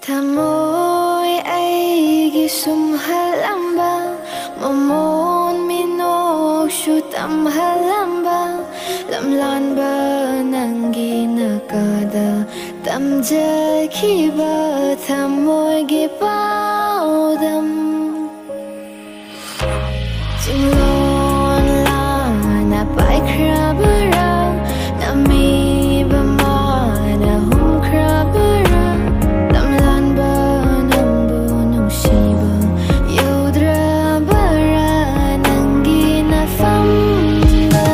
Thamoy aigi sum halamba mamon minok shutam halamba lamlan ba nangi nakada tamjaki ba thamoy gi paudam jinglon la na pai krabara na mi ba ma na hum krabara lamlan ba nambu nung shiba yodra bara nangi na famba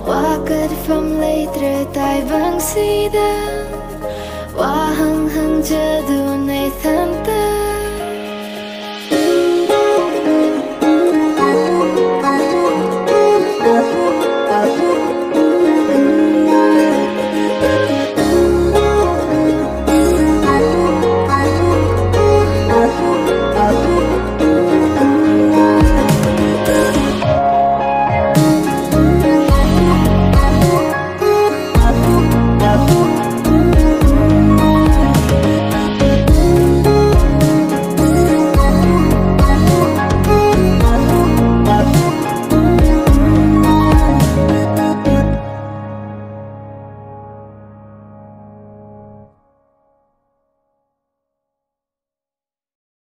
Wakat from later tai vang sida Wahang hang jadu nay than